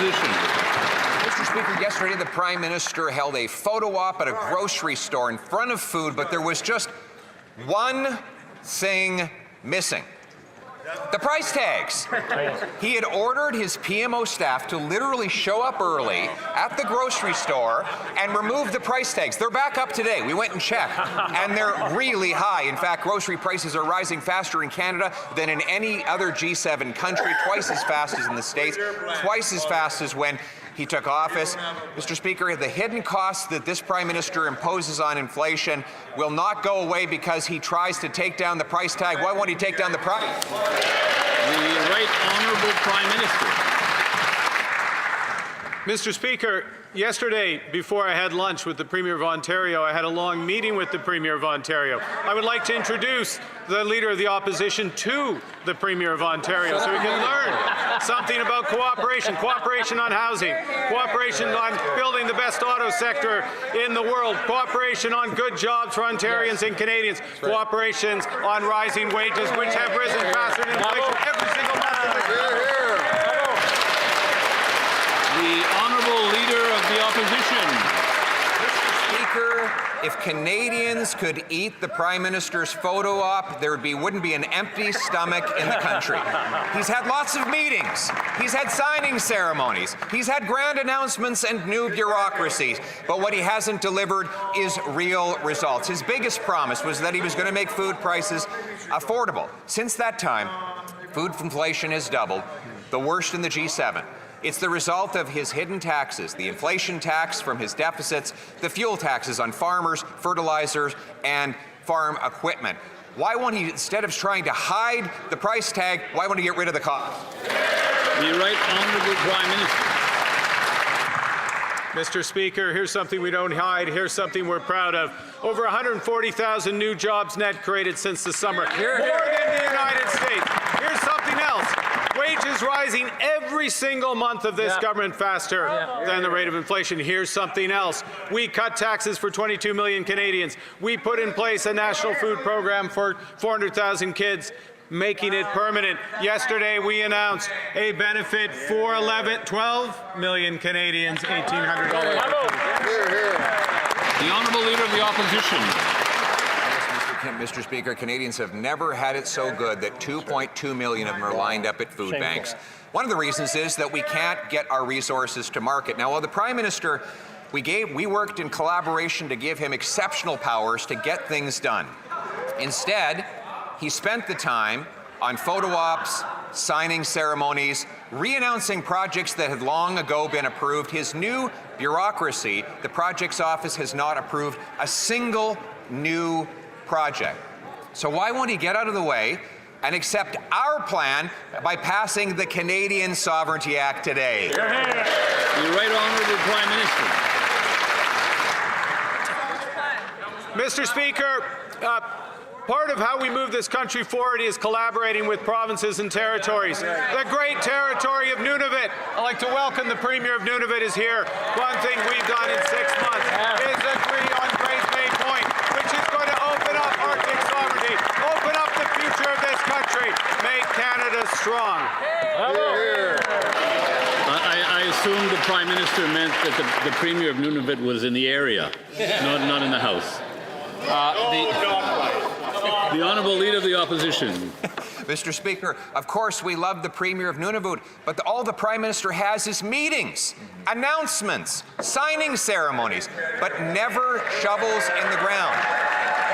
Opposition. Mr. Speaker, yesterday the Prime Minister held a photo op at a grocery store in front of food, but there was just one thing missing. The price tags. He had ordered his PMO staff to literally show up early at the grocery store and remove the price tags. They're back up today. We went and checked, and they're really high. In fact, grocery prices are rising faster in Canada than in any other G7 country, twice as fast as in the States, twice as fast as when he took office. Mr. Speaker, the hidden costs that this Prime Minister imposes on inflation will not go away because he tries to take down the price tag. Why won't he take down the price? The Right Honourable Prime Minister. Mr. Speaker, yesterday, before I had lunch with the Premier of Ontario, I had a long meeting with the Premier of Ontario. I would like to introduce the Leader of the Opposition to the Premier of Ontario so we can learn something about cooperation, cooperation on housing, cooperation on building the best auto sector in the world, cooperation on good jobs for Ontarians and Canadians, cooperation on rising wages, which have risen faster than inflation every single month of the year. The Honourable Leader of the Opposition. Mr. Speaker, if Canadians could eat the Prime Minister's photo op, there wouldn't be an empty stomach in the country. He's had lots of meetings. He's had signing ceremonies. He's had grand announcements and new bureaucracies. But what he hasn't delivered is real results. His biggest promise was that he was going to make food prices affordable. Since that time, food inflation has doubled, the worst in the G7. It's the result of his hidden taxes, the inflation tax from his deficits, the fuel taxes on farmers, fertilizers, and farm equipment. Why won't he, instead of trying to hide the price tag, why won't he get rid of the cost? The Right Honourable Prime Minister. Mr. Speaker, here's something we don't hide. Here's something we're proud of. Over 140,000 new jobs net created since the summer. More than the United States. Here's something else. Wages rising every single month of this government faster than the rate of inflation. Here's something else. We cut taxes for 22 million Canadians. We put in place a national food program for 400,000 kids, making it permanent. Yesterday, we announced a benefit for 12 million Canadians, $1,800. The Honourable Leader of the Opposition. Mr. Speaker, Canadians have never had it so good that 2.2 million of them are lined up at food banks. One of the reasons is that we can't get our resources to market. Now, while the Prime Minister, we worked in collaboration to give him exceptional powers to get things done. Instead, he spent the time on photo ops, signing ceremonies, re-announcing projects that had long ago been approved. His new bureaucracy, the projects office, has not approved a single new project. So why won't he get out of the way and accept our plan by passing the Canadian Sovereignty Act today? The Right Honourable Prime Minister. Mr. Speaker, part of how we move this country forward is collaborating with provinces and territories. The great territory of Nunavut. I'd like to welcome the Premier of Nunavut is here. One thing we've done in 6 months is agree on Great Bay Point, which is going to open up Arctic sovereignty, open up the future of this country, make Canada strong. I assume the Prime Minister meant that the Premier of Nunavut was in the area, not in the House. The Honourable Leader of the Opposition. Mr. Speaker, of course we love the Premier of Nunavut, but all the Prime Minister has is meetings, announcements, signing ceremonies, but never shovels in the ground.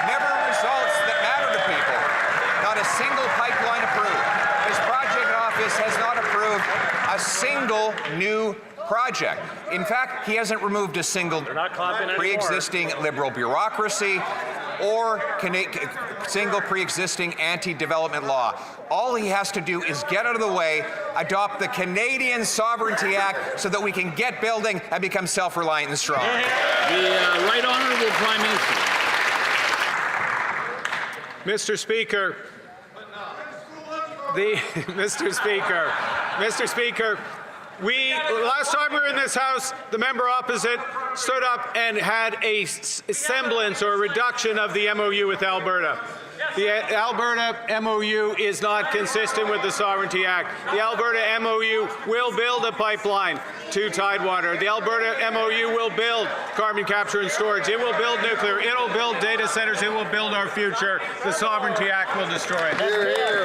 Never results that matter to people. Not a single pipeline approved. His project office has not approved a single new project. In fact, he hasn't removed a single pre-existing Liberal bureaucracy or single pre-existing anti-development law. All he has to do is get out of the way, adopt the Canadian Sovereignty Act so that we can get building and become self-reliant and strong. The Right Honourable Prime Minister. Mr. Speaker, Mr. Speaker, last time we were in this House, the member opposite stood up and had a semblance or a reduction of the MOU with Alberta. The Alberta MOU is not consistent with the Sovereignty Act. The Alberta MOU will build a pipeline to Tidewater. The Alberta MOU will build carbon capture and storage. It will build nuclear. It will build data centers. It will build our future. The Sovereignty Act will destroy it.